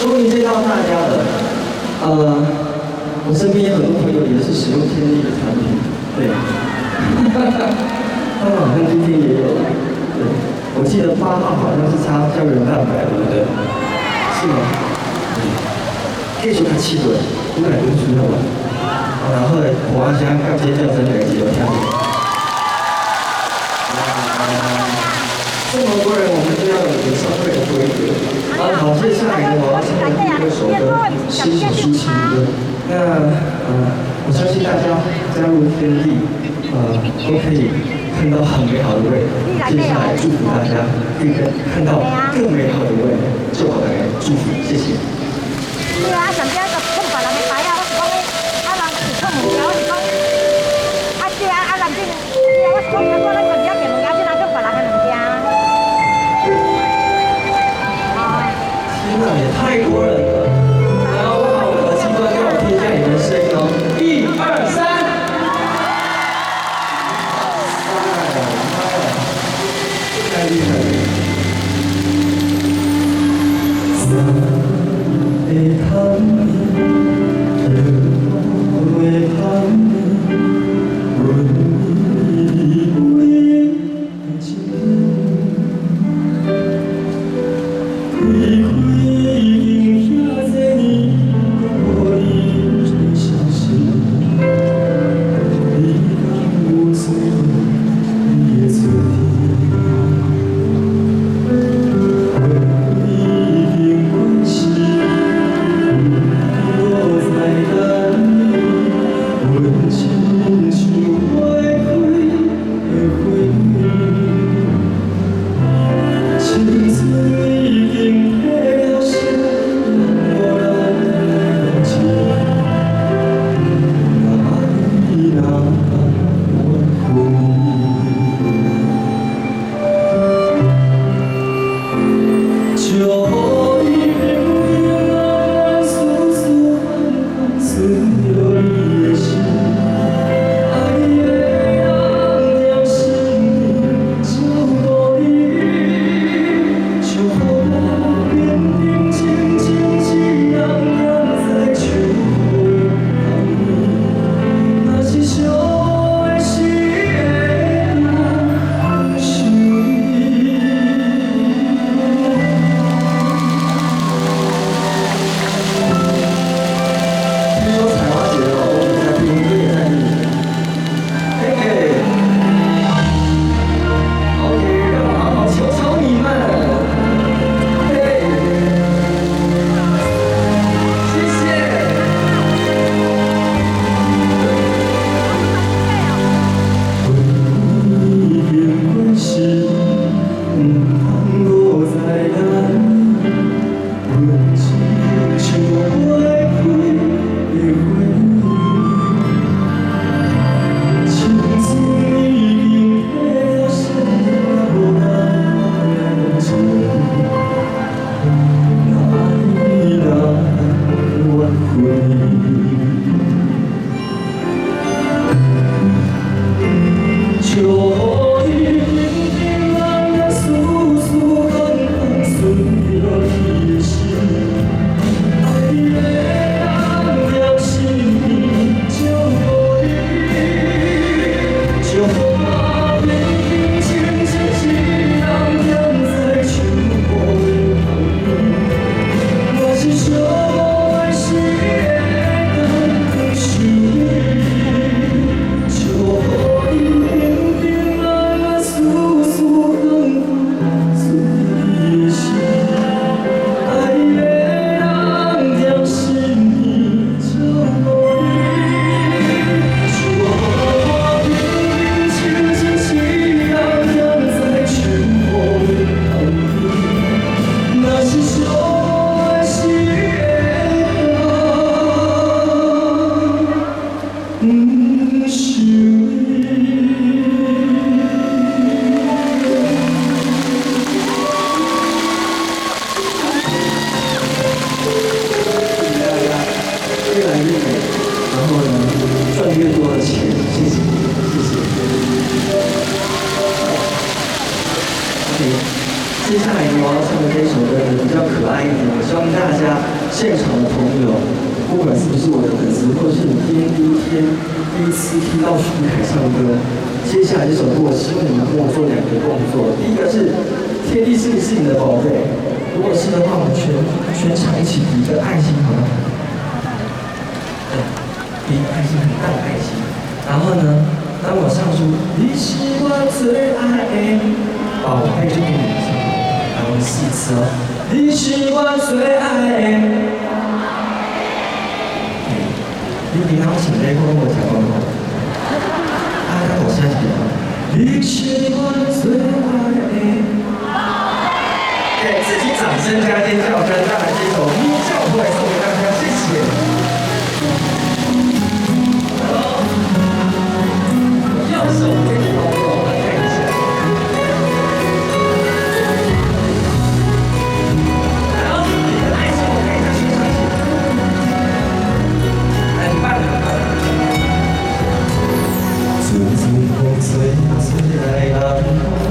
终于见到大家了。我身边有很多朋友也是使用天力的产品，对。他们好像今天也有，对。我记得8号好像是擦胶原蛋白，对不对？是吗？继续较试落，本来就需要嘛。然后呢，我想甲这叫声两个有听到。这么多人，我们就要有社会的规格。好，接下来呢，我要唱第二首歌，新手抒情歌。那我相信大家加入天地，都可以看到很美好的未来。接下来祝福大家可以看到更美好的未来，祝好大家，祝福，谢谢。对啊，上边个碰别人的牌啊，我是讲的，人是碰物件，我是讲，对啊，人是，对啊，我是讲，我咱个人家电物件，去哪碰别人厉害了。会叹你，人会叹你，问你为情，开开影遐多年，我已真相信，你敢有做你的做接下来呢，我要唱的这首歌呢比较可爱一点，我希望大家现场的朋友，不管是不是我的粉丝，或是你今天第一次听到徐凯唱歌，接下来这首歌，我希望你们跟我做2个动作。第一个是天地是不是你的宝贝？如果是的话，我们全场一起比一个爱心，好吗？对，比一个爱心，很大的爱心。然后呢，当我唱出你是我最爱的宝贝，就给你们唱。然后4次哦，你是我最爱的。你平常请这个我讲过吗？我现在讲，你是我最爱的。给自己掌声加尖叫声，带来这首《咪叫回来》送给大家，谢谢。右手给你抱抱，来看一下。好，你的爱情我可以再欣赏一下。很棒，很棒。最最最最爱人。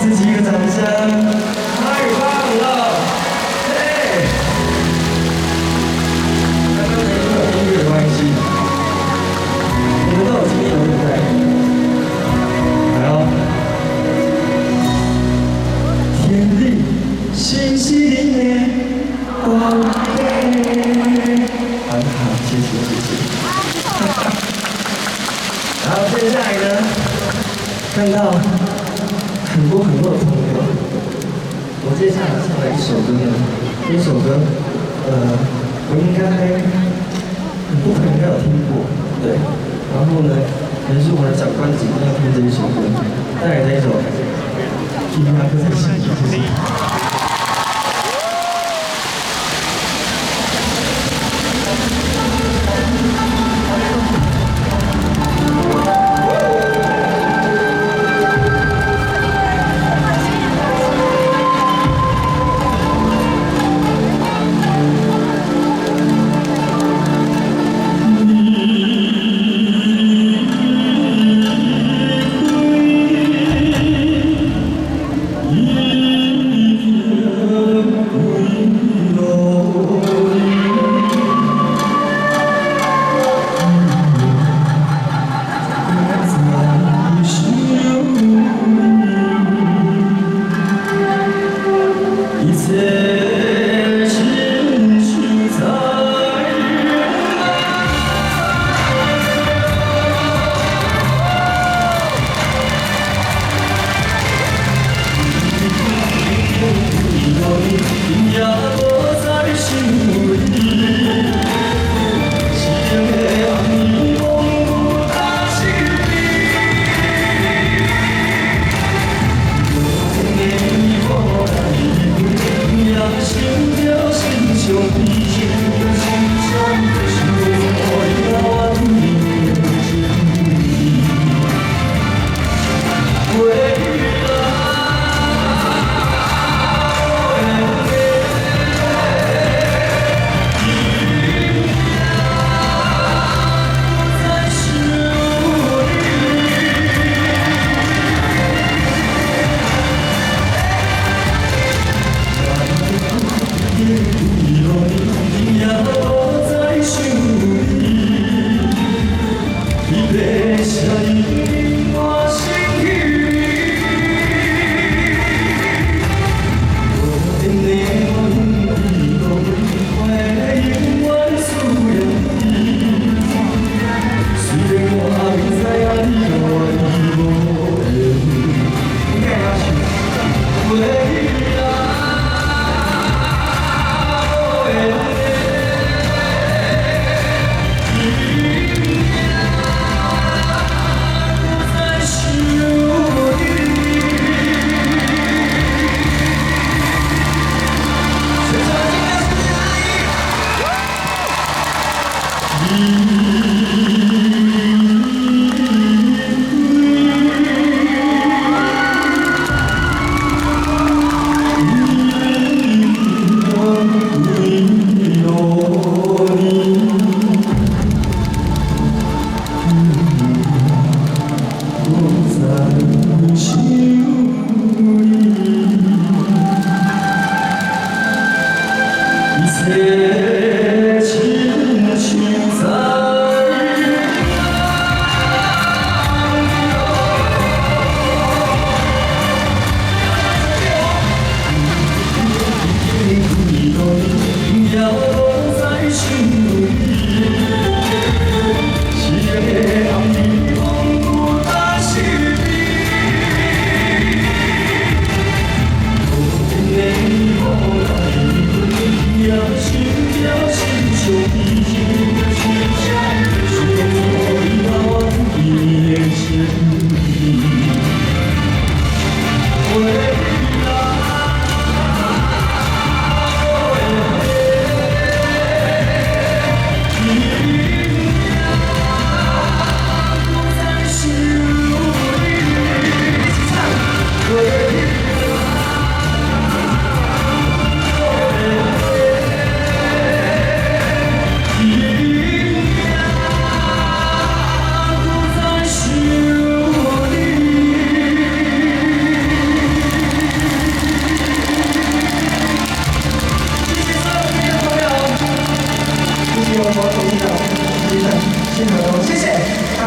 自己一个掌声，太棒了！嘿，刚刚的因为音乐的关系，你们都有经历了，对不对？来哦，天地星系里面，OK。很好，谢谢。然后接下来呢，看到很多的朋友，我接下来唱的一首歌呢，这首歌，我应该很多朋友应该有听过，对。然后呢，也是我的长官指定要听这一首歌，带来这一首《伊拉克在心里》，谢谢。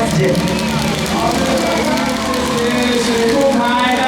下次见。好，谢谢水库牌的